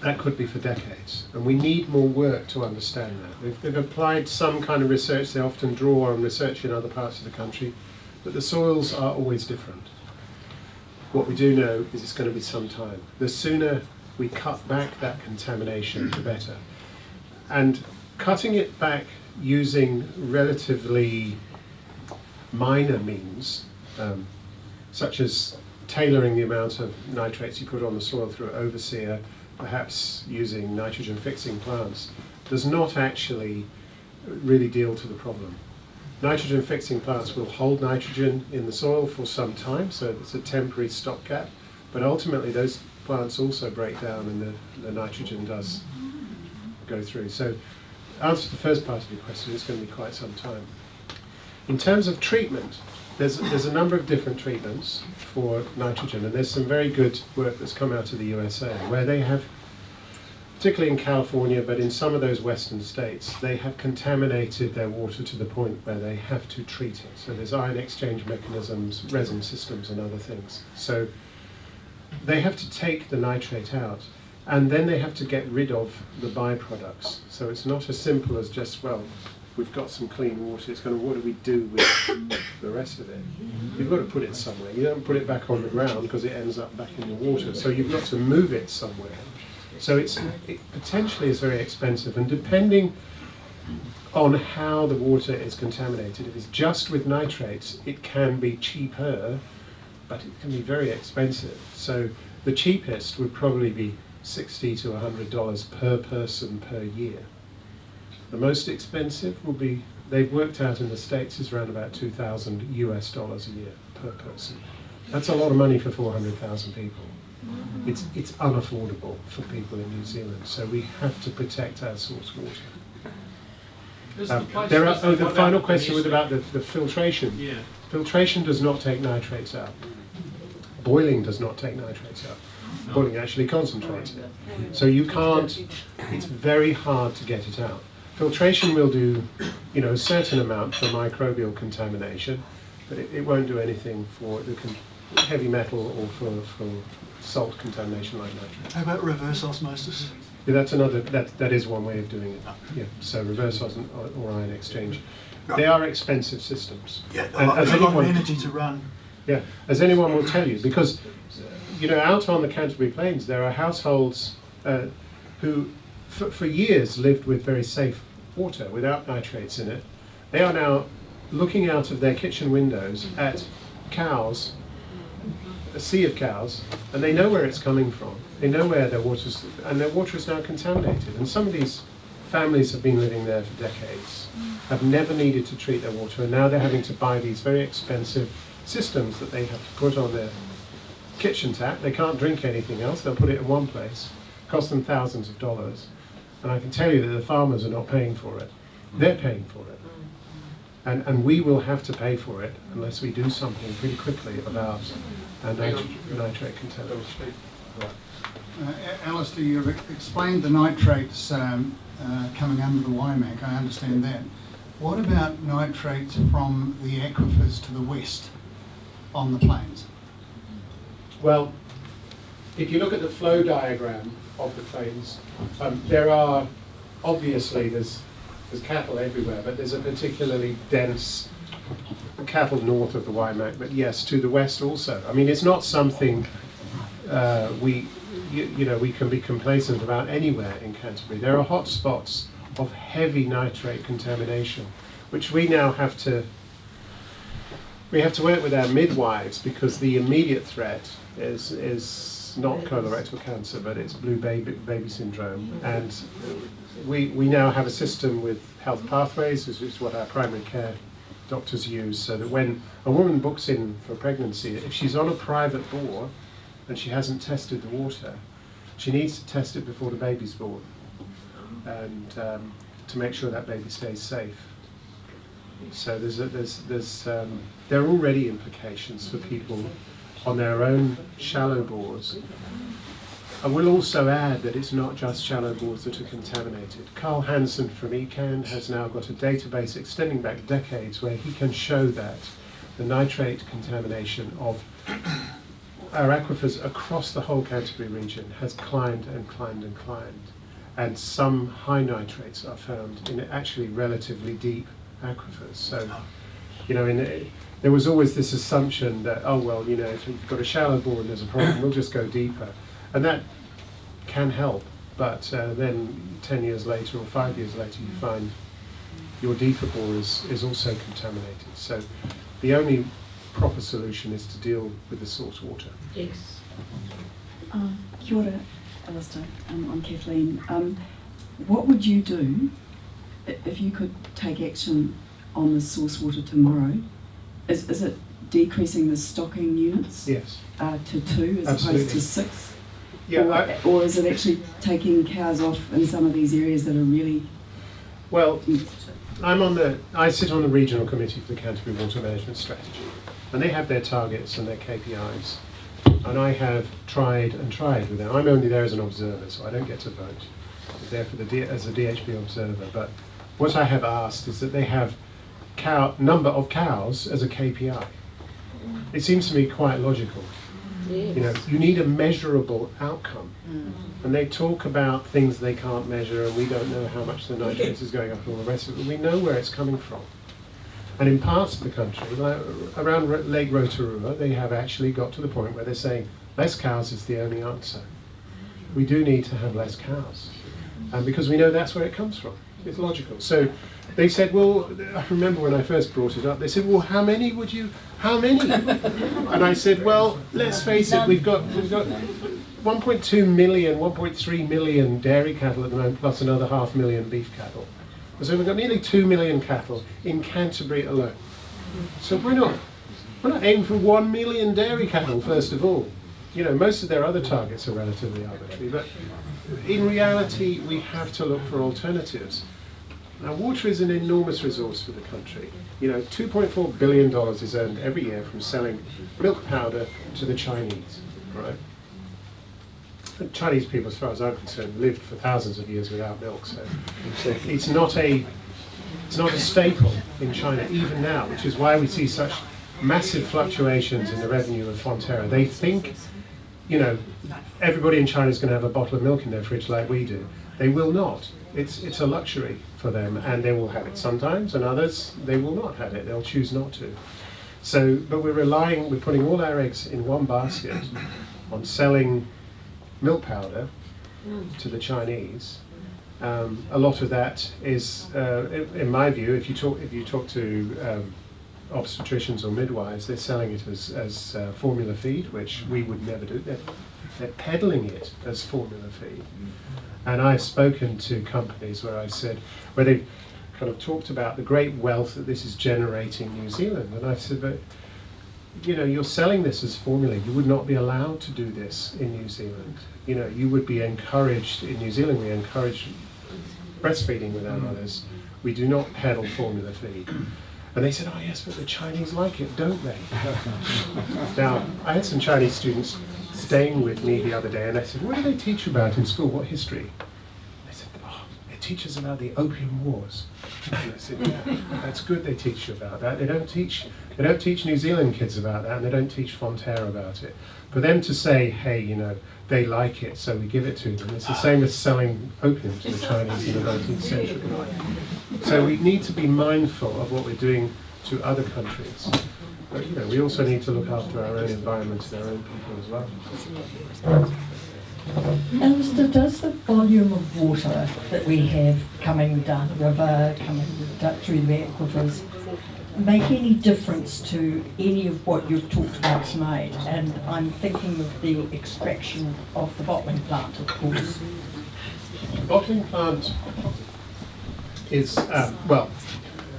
that could be for decades. And we need more work to understand that. They've applied some kind of research. They often draw on research in other parts of the country, but the soils are always different. What we do know is it's going to be some time. The sooner we cut back that contamination, the better. And cutting it back using relatively minor means, such as tailoring the amount of nitrates you put on the soil through an overseer, perhaps using nitrogen fixing plants, does not actually really deal to the problem. Nitrogen fixing plants will hold nitrogen in the soil for some time, so it's a temporary stopgap, but ultimately those plants also break down and the nitrogen does go through. So to answer the first part of your question, it's going to be quite some time. In terms of treatment, there's a number of different treatments for nitrogen, and there's some very good work that's come out of the USA where they have, particularly in California, but in some of those western states, they have contaminated their water to the point where they have to treat it. So there's ion exchange mechanisms, resin systems and other things. So they have to take the nitrate out, and then they have to get rid of the byproducts. So it's not as simple as just, well, we've got some clean water, it's kind of what do we do with the rest of it? You've got to put it somewhere. You don't put it back on the ground because it ends up back in the water. So you've got to move it somewhere. So it potentially is very expensive, and depending on how the water is contaminated, if it's just with nitrates, it can be cheaper, but it can be very expensive. So the cheapest would probably be $60 to $100 per person per year. The most expensive will be, they've worked out in the States, is around about $2,000 US a year per person. That's a lot of money for 400,000 people. It's unaffordable for people in New Zealand, so we have to protect our source water. The final question was about the filtration. Yeah. Filtration does not take nitrates out. Boiling does not take nitrates out. Boiling actually concentrates it. So you can't, it's very hard to get it out. Filtration will do, a certain amount for microbial contamination, but it won't do anything for the heavy metal or for salt contamination like nitrate. How about reverse osmosis? Yeah, that's another, that is one way of doing it. Yeah, so reverse or ion exchange. They are expensive systems. Yeah, And a lot of energy to run. Yeah, as anyone will tell you, because out on the Canterbury Plains there are households who for years lived with very safe water without nitrates in it. They are now looking out of their kitchen windows at cows, a sea of cows, and they know where it's coming from. They know where their water is now contaminated. And some of these families have been living there for decades, have never needed to treat their water, and now they're having to buy these very expensive systems that they have to put on their kitchen tap. They can't drink anything else. They'll put it in one place, cost them thousands of dollars. And I can tell you that the farmers are not paying for it. They're paying for it. And we will have to pay for it unless we do something pretty quickly about nitrate contamination. Alistair, you've explained the nitrates coming under the WIMAC, I understand that. What about nitrates from the aquifers to the west on the plains? Well, if you look at the flow diagram of the plains, there are, obviously there's cattle everywhere, but there's a particularly dense cattle north of the WIMAC, but yes, to the west also. I mean, it's not something we can be complacent about anywhere in Canterbury. There are hot spots of heavy nitrate contamination, which we now have to work with our midwives, because the immediate threat is not colorectal cancer, but it's blue baby syndrome. And we now have a system with health pathways, which is what our primary care doctors use, so that when a woman books in for pregnancy, if she's on a private bore and she hasn't tested the water, she needs to test it before the baby's born, and to make sure that baby stays safe. So there are already implications for people on their own shallow bores. I will also add that it's not just shallow bores that are contaminated. Carl Hansen from ECAN has now got a database extending back decades where he can show that the nitrate contamination of our aquifers across the whole Canterbury region has climbed and climbed and climbed. And some high nitrates are found in actually relatively deep aquifers. So, there was always this assumption that, if you've got a shallow bore and there's a problem, we'll just go deeper. And that can help, but then 10 years later or 5 years later you find your deeper bore is also contaminated. So the only proper solution is to deal with the source water. Yes. Kia ora, Alistair. I'm Kathleen. What would you do if you could take action on the source water tomorrow? Is it decreasing the stocking units? Yes. To 2 as Absolutely. opposed to 6? Yeah, or is it actually taking cows off in some of these areas that are really... Well, I sit on the regional committee for the Canterbury Water Management Strategy, and they have their targets and their KPIs. And I have tried with them. I'm only there as an observer, so I don't get to vote. I'm there as a DHB observer. But what I have asked is that they have number of cows as a KPI. It seems to me quite logical. Yes. You need a measurable outcome. And they talk about things they can't measure, and we don't know how much the nitrates is going up and all the rest of it, but we know where it's coming from. And in parts of the country, like around Lake Rotorua, they have actually got to the point where they're saying less cows is the only answer. We do need to have less cows, and because we know that's where it comes from. It's logical. So they said, well, I remember when I first brought it up, they said, well, how many? And I said, well, let's face it, we've got 1.2 million, 1.3 million dairy cattle at the moment, plus another 500,000 beef cattle. So we've got nearly 2 million cattle in Canterbury alone. So we're not aiming for 1 million dairy cattle, first of all. You know, most of their other targets are relatively arbitrary, but in reality, we have to look for alternatives. Now, water is an enormous resource for the country. You know, $2.4 billion is earned every year from selling milk powder to the Chinese, right? The Chinese people, as far as I'm concerned, lived for thousands of years without milk, so it's not a staple in China even now, which is why we see such massive fluctuations in the revenue of Fonterra. They think, you know, everybody in China is going to have a bottle of milk in their fridge like we do. They will not. It's a luxury for them, and they will have it sometimes, and others, they will not have it. They'll choose not to. So, but we're putting all our eggs in one basket on selling milk powder to the Chinese. A lot of that is, in my view, if you talk to obstetricians or midwives, they're selling it as formula feed, which we would never do. They're peddling it as formula feed. And I've spoken to companies where they've kind of talked about the great wealth that this is generating in New Zealand. And I said, but you know, you're selling this as formula. You would not be allowed to do this in New Zealand. You know, you would be encouraged, in New Zealand we encourage breastfeeding with our mothers. We do not peddle formula feed. And they said, oh yes, but the Chinese like it, don't they? Now, I had some Chinese students staying with me the other day, and I said, what do they teach you about in school? What history? They said, oh, they teach us about the Opium Wars. And I said, yeah, that's good they teach you about that. They don't teach New Zealand kids about that, and they don't teach Fonterra about it. For them to say, hey, you know, they like it, so we give it to them. It's the same as selling opium to the Chinese in the 19th century. So we need to be mindful of what we're doing to other countries. But you know, we also need to look after our own environment and our own people as well. Alistair, does the volume of water that we have coming down the river, coming through the aquifers, make any difference to any of what you've talked about tonight? And I'm thinking of the extraction of the bottling plant, of course. The bottling plant is,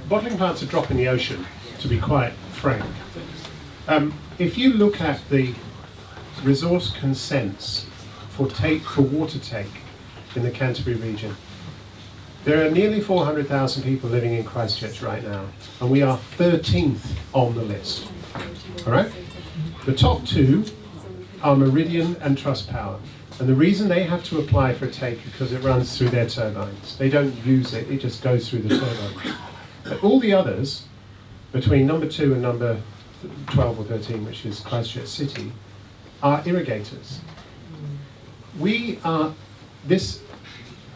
bottling plants are drop in the ocean, to be quite frank. If you look at the resource consents for water take in the Canterbury region, there are nearly 400,000 people living in Christchurch right now, and we are 13th on the list. All right? The top two are Meridian and Trustpower. And the reason they have to apply for a take is because it runs through their turbines. They don't use it, it just goes through the turbines. But all the others, between number 2 and number 12 or 13, which is Christchurch City, are irrigators.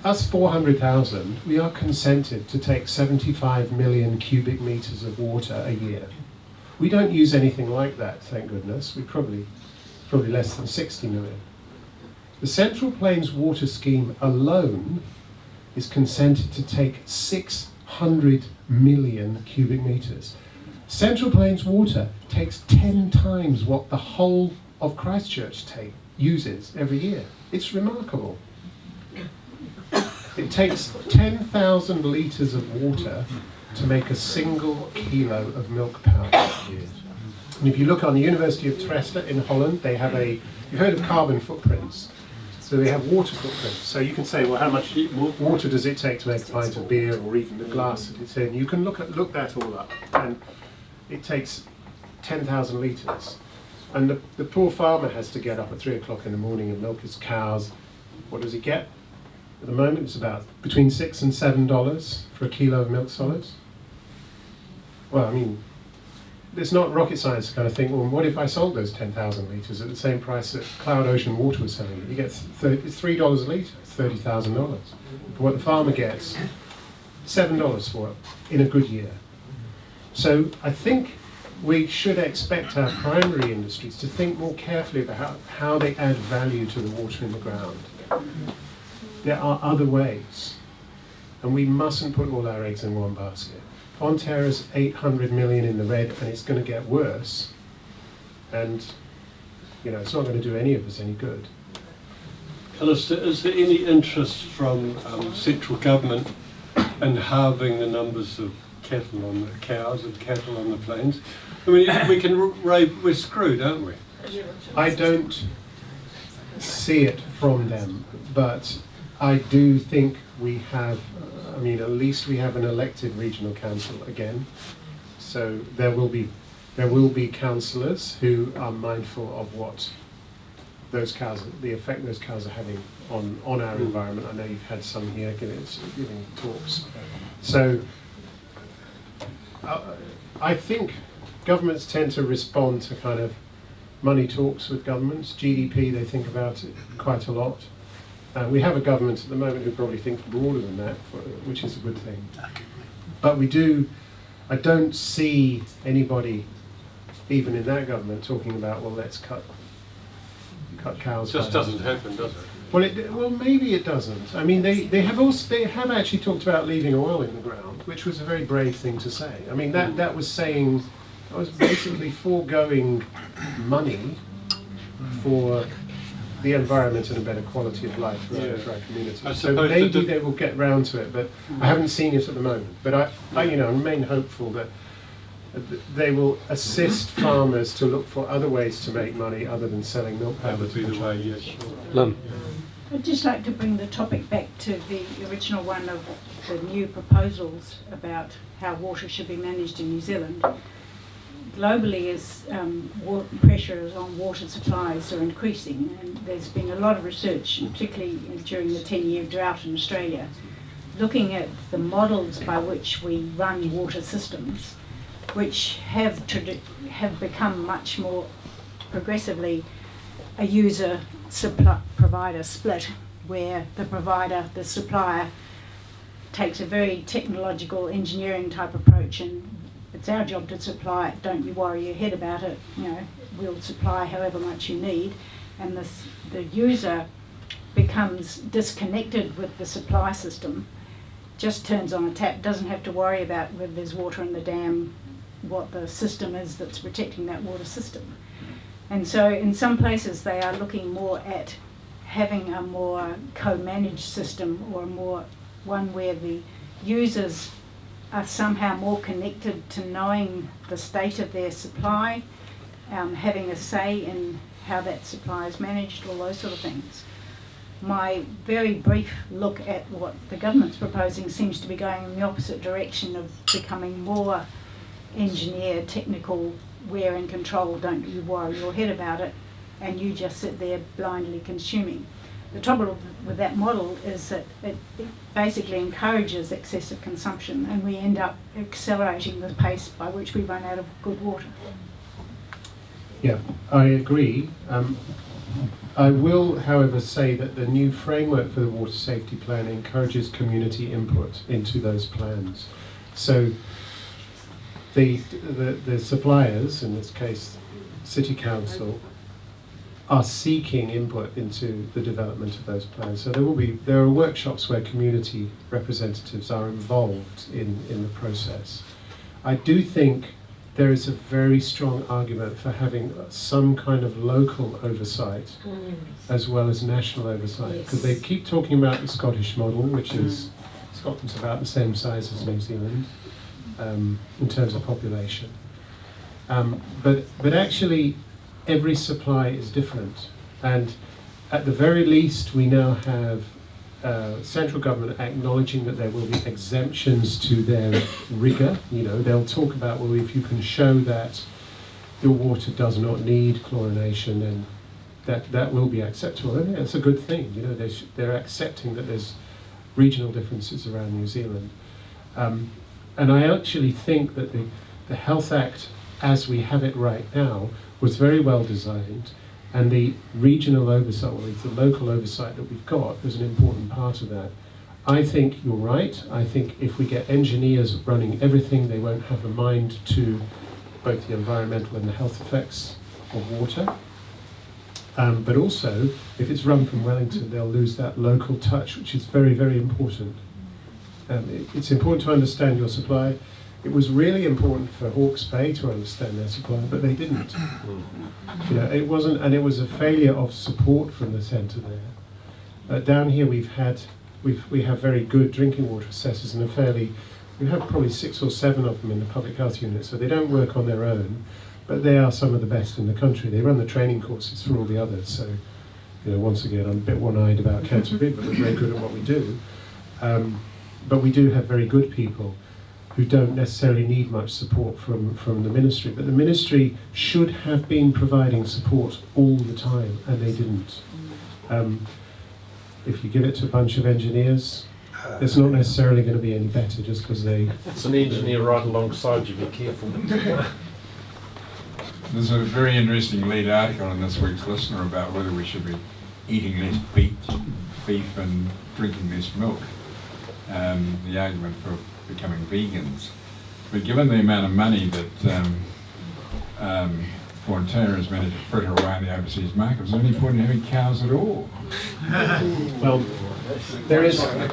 Us 400,000, we are consented to take 75 million cubic meters of water a year. We don't use anything like that, thank goodness. We probably less than 60 million. The Central Plains Water Scheme alone is consented to take 600 million cubic meters. Central Plains Water takes 10 times what the whole of Christchurch uses every year. It's remarkable. It takes 10,000 litres of water to make a single kilo of milk powder. And if you look on the University of Trieste in Holland, they have you've heard of carbon footprints. So they have water footprints. So you can say, well, how much water does it take to make a pint of beer, or even the glass that it's in? You can look that all up. And it takes 10,000 litres. And the poor farmer has to get up at 3 o'clock in the morning and milk his cows. What does he get? At the moment, it's about between $6 and $7 for a kilo of milk solids. Well, I mean, it's not rocket science to kind of think, well, what if I sold those 10,000 litres at the same price that Cloud Ocean Water was selling it? You get it's $3 a litre, it's $30,000. For what the farmer gets, $7 for it in a good year. So I think we should expect our primary industries to think more carefully about how they add value to the water in the ground. There are other ways. and we mustn't put all our eggs in one basket. Fonterra's 800 million in the red, and it's going to get worse. And it's not going to do any of us any good. Alistair, is there any interest from central government in halving the numbers of cattle on the cows and cattle on the plains? I mean, we're screwed, aren't we? I don't see it from them, but I do think we have, at least we have an elected regional council again. So there will be councillors who are mindful of what the effect those cows are having on our environment. I know you've had some here giving talks. So I think governments tend to respond to kind of money talks with governments. GDP, they think about it quite a lot. We have a government at the moment who probably thinks broader than that, which is a good thing. But I don't see anybody, even in that government, talking about, well, let's cut cows. It just doesn't happen, does it? Well, maybe it doesn't. I mean, they have actually talked about leaving oil in the ground, which was a very brave thing to say. I mean, that was basically foregoing money for the environment and a better quality of life for our community. So maybe they will get round to it, but I haven't seen it at the moment. But I remain hopeful that they will assist farmers to look for other ways to make money other than selling milk powder. That would be the way, yes. Lynn. I'd just like to bring the topic back to the original one of the new proposals about how water should be managed in New Zealand. Globally, as pressures on water supplies are increasing, and there's been a lot of research, particularly during the 10-year drought in Australia, looking at the models by which we run water systems, which have become much more progressively a user-provider split, where the supplier takes a very technological engineering type approach, and it's our job to supply it, don't you worry your head about it, we'll supply however much you need. And the user becomes disconnected with the supply system, just turns on a tap, doesn't have to worry about whether there's water in the dam, what the system is that's protecting that water system. And so in some places they are looking more at having a more co-managed system, or one where the users are somehow more connected to knowing the state of their supply, having a say in how that supply is managed, all those sort of things. My very brief look at what the government's proposing seems to be going in the opposite direction of becoming more engineered, technical, we're in control, don't you worry your head about it, and you just sit there blindly consuming. The trouble with that model is that it basically encourages excessive consumption, and we end up accelerating the pace by which we run out of good water. Yeah, I agree. I will, however, say that the new framework for the water safety plan encourages community input into those plans. So the suppliers, in this case City Council, are seeking input into the development of those plans. So there are workshops where community representatives are involved in the process. I do think there is a very strong argument for having some kind of local oversight as well as national oversight, because they keep talking about the Scottish model, which is Scotland's about the same size as New Zealand in terms of population. But actually, every supply is different, and at the very least we now have central government acknowledging that there will be exemptions to their rigour. They'll talk about, well, if you can show that your water does not need chlorination, then that will be acceptable. And that's a good thing. They're accepting that there's regional differences around New Zealand. And I actually think that the Health Act, as we have it right now, was very well designed, and the regional oversight, or the local oversight that we've got, is an important part of that. I think you're right. I think if we get engineers running everything, they won't have a mind to both the environmental and the health effects of water. But also, if it's run from Wellington, they'll lose that local touch, which is very, very important. It's important to understand your supply. It was really important for Hawke's Bay to understand their supply, but they didn't. It wasn't, and it was a failure of support from the centre there. Down here, we have very good drinking water assessors, and we have probably 6 or 7 of them in the public health unit. So they don't work on their own, but they are some of the best in the country. They run the training courses for all the others. So, once again, I'm a bit one-eyed about Canterbury, but we're very good at what we do. But we do have very good people who don't necessarily need much support from the ministry. But the ministry should have been providing support all the time, and they didn't. If you give it to a bunch of engineers, it's not necessarily going to be any better just because they... It's an engineer right alongside you, be careful. There's a very interesting lead article in this week's Listener about whether we should be eating less beef and drinking less milk. The argument for becoming vegans. But given the amount of money that Fonterra has managed to fritter away in the overseas market, is there any point in having cows at all? Well, there is. I'll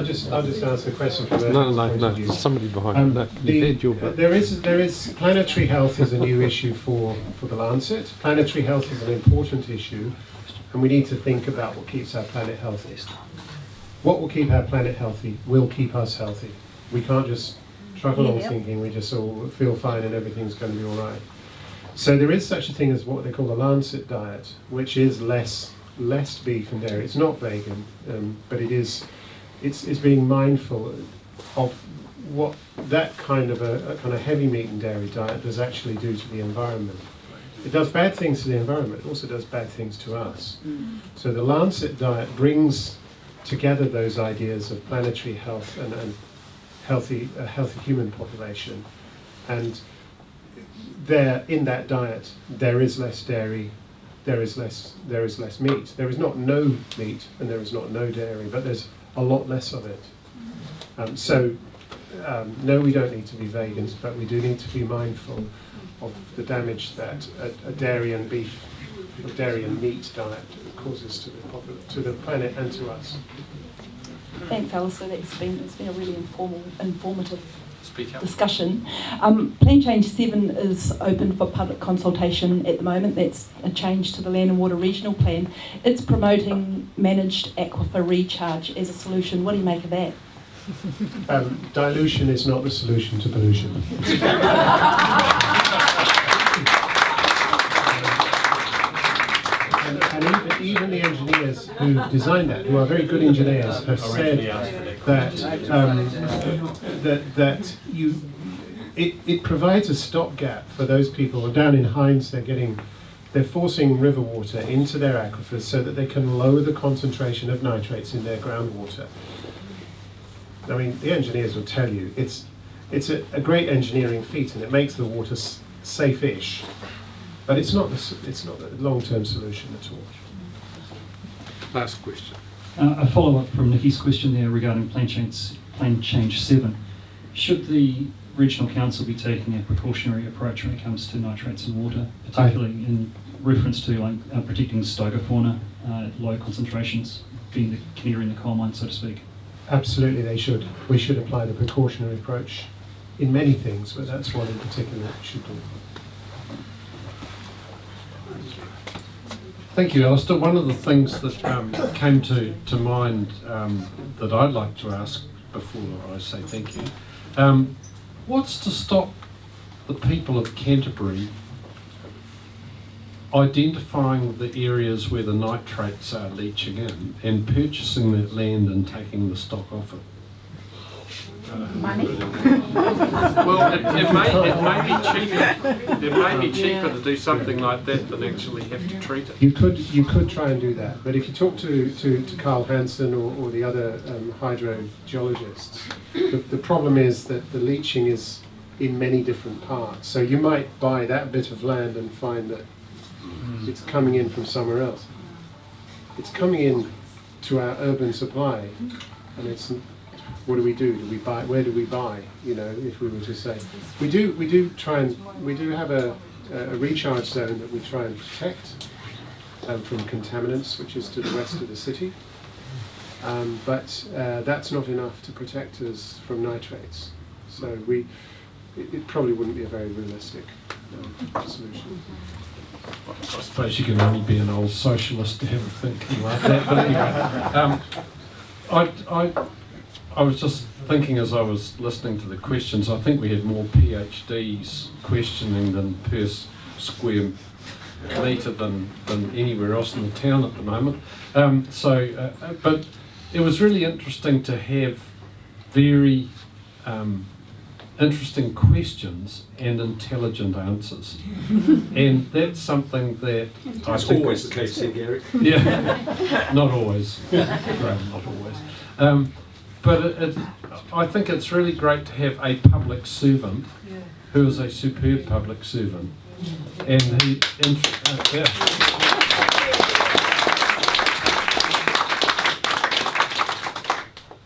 just answer the question from a point of view. Somebody behind you. There is planetary health is a new issue for the Lancet. Planetary health is an important issue, and we need to think about what keeps our planet healthy. What will keep our planet healthy will keep us healthy. We can't just truck along thinking we just all feel fine and everything's going to be all right. So there is such a thing as what they call the Lancet diet, which is less beef and dairy. It's not vegan, but it's being mindful of what that kind of a kind of heavy meat and dairy diet does actually do to the environment. It does bad things to the environment. It also does bad things to us. So the Lancet diet brings together those ideas of planetary health and a healthy human population, and there in that diet there is less dairy, there is less meat. There is not no meat and there is not no dairy, but there's a lot less of it. No, we don't need to be vegans, but we do need to be mindful of the damage that a dairy and beef, or dairy and meat diet causes to the planet and to us. Thanks, Alistair. It's been a really informative discussion. Plan Change 7 is open for public consultation at the moment. That's a change to the Land and Water Regional Plan. It's promoting managed aquifer recharge as a solution. What do you make of that? Dilution is not the solution to pollution. And even the engineers who designed that, who are very good engineers, have said that it provides a stopgap for those people. Down in Hinds, they're forcing river water into their aquifers so that they can lower the concentration of nitrates in their groundwater. I mean, the engineers will tell you it's a great engineering feat, and it makes the water safe-ish. But it's not the long-term solution at all. Last question. A follow-up from Nikki's question there regarding Plan Change 7. Should the Regional Council be taking a precautionary approach when it comes to nitrates in water, particularly in reference to protecting stogofauna at low concentrations, being the canary in the coal mine, so to speak? Absolutely, they should. We should apply the precautionary approach in many things, but that's one in particular that we should do. Thank you, Alistair. One of the things that came to mind that I'd like to ask before I say thank you, what's to stop the people of Canterbury identifying the areas where the nitrates are leaching in and purchasing that land and taking the stock off it? Money? Well, it may be cheaper to do something like that than actually have to treat it. You could try and do that, but if you talk to Carl Hansen or the other hydrogeologists, the problem is that the leaching is in many different parts. So you might buy that bit of land and find that it's coming in from somewhere else. It's coming in to our urban supply, and it's. What do we do? Do we buy? Where do we buy? You know, if we were to say, we do have a recharge zone that we try and protect from contaminants, which is to the west of the city. but that's not enough to protect us from nitrates. So it probably wouldn't be a very realistic solution. I suppose you can only be an old socialist to have a thinking like that. But anyway, I was just thinking as I was listening to the questions, I think we had more PhDs questioning than per square metre than anywhere else in the town at the moment. But it was really interesting to have very interesting questions and intelligent answers. And that's something that That's always the case, Gary. Yeah, not always. Graham, not always. But I think it's really great to have a public servant who is a superb public servant. And he,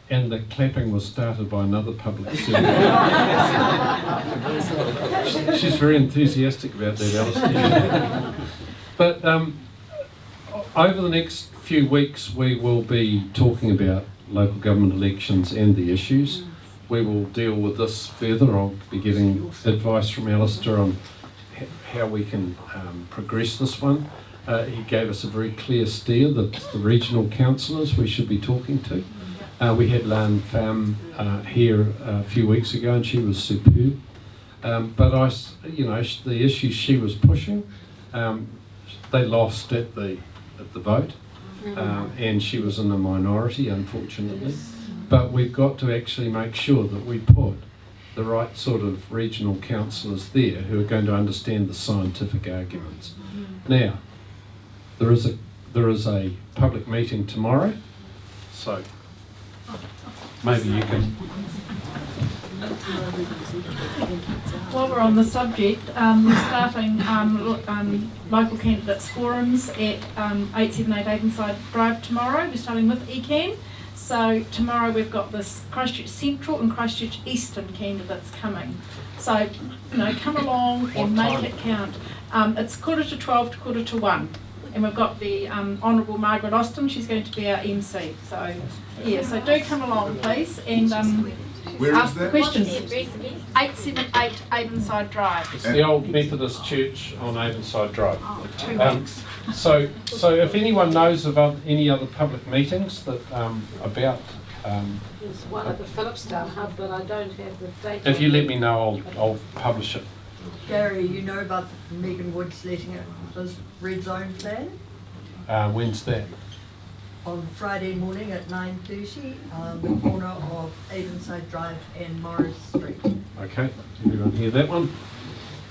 and the clapping was started by another public servant. She's very enthusiastic about that, Alistair. But over the next few weeks we will be talking about local government elections and the issues. We will deal with this further. I'll be getting advice from Alistair on how we can progress this one. He gave us a very clear steer that it's the regional councillors we should be talking to. We had Lan Pham here a few weeks ago, and she was superb. But the issues she was pushing, they lost at the vote, and she was in the minority, unfortunately. But we've got to actually make sure that we put the right sort of regional councillors there who are going to understand the scientific arguments. Now, there is a public meeting tomorrow, so maybe you can. While we're on the subject, we're starting local candidates forums at 878 Avonside Drive tomorrow. We're starting with ECAN. So tomorrow we've got this Christchurch Central and Christchurch Eastern candidates coming. So, come along and make it count. It's 11:45 to 1:45. And we've got the Honourable Margaret Austin, she's going to be our MC. So, so do come along, please, and ask the questions. 878 Avonside Drive. It's the old Methodist Church on Avonside Drive. 2 weeks. So if anyone knows of any other public meetings that about... There's one at the Phillipstown Hub, but I don't have the date. If you let me know, I'll publish it. Gary, you know about Megan Woods letting out this red zone plan? When's that? On Friday morning at 9:30, the corner of Avonside Drive and Morris Street. Okay, everyone hear that one?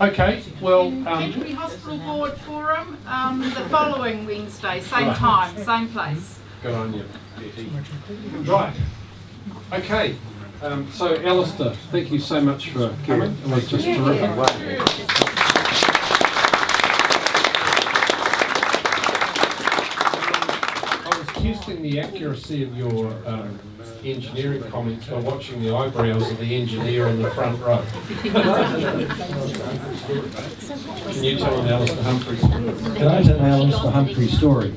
Okay, well... Canterbury Hospital Board Forum the following Wednesday, same time, same place. Good on you, Betty. Right, okay. So Alistair, thank you so much for coming. It was just terrific. I was testing the accuracy of your engineering comments by watching the eyebrows of the engineer in the front row. Can you tell an Alastair Humphrey story? Can I tell an Alastair Humphrey story?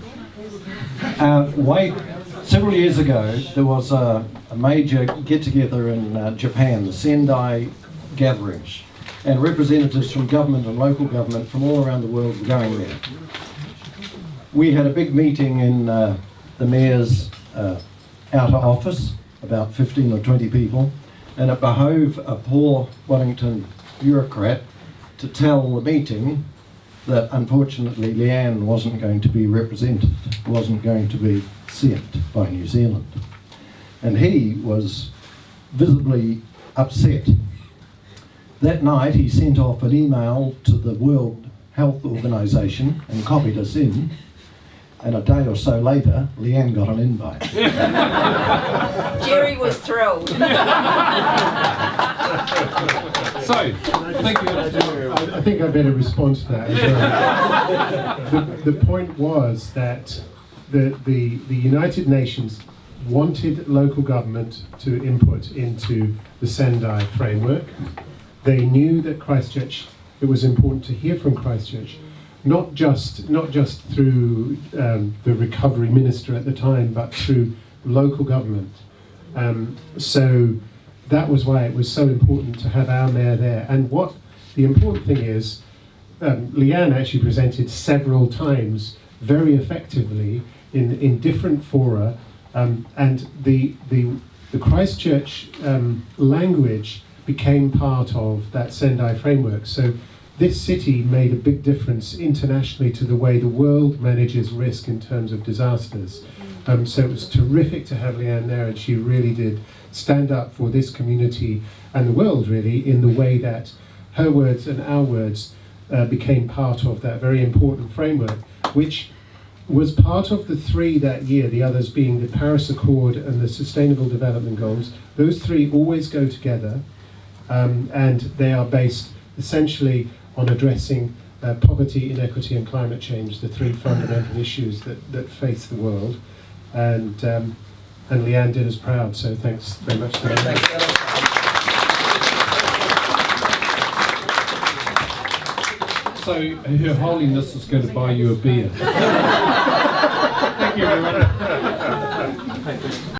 Several years ago, there was a major get-together in Japan, the Sendai gatherings, and representatives from government and local government from all around the world were going there. We had a big meeting in the mayor's outer office, about 15 or 20 people, and it behoved a poor Wellington bureaucrat to tell the meeting that unfortunately Leanne wasn't going to be represented, wasn't going to be sent by New Zealand. And he was visibly upset. That night he sent off an email to the World Health Organization and copied us in, and a day or so later Leanne got an invite. Jerry was thrilled. So, thank you. I think I better respond to that as well. The point was that the United Nations wanted local government to input into the Sendai framework. They knew that Christchurch, it was important to hear from Christchurch, not just through the recovery minister at the time, but through local government. So that was why it was so important to have our mayor there. And what the important thing is, Leanne actually presented several times very effectively in different fora, and the Christchurch language became part of that Sendai framework. So this city made a big difference internationally to the way the world manages risk in terms of disasters. So it was terrific to have Leanne there, and she really did stand up for this community and the world really in the way that her words and our words became part of that very important framework, which was part of the three that year, the others being the Paris Accord and the Sustainable Development Goals. Those three always go together, and they are based essentially on addressing poverty, inequity and climate change, the three fundamental issues that face the world. And Leanne did us proud, so thanks very much to Leanne. So Her Holiness is going to buy you a beer. Thank you very much.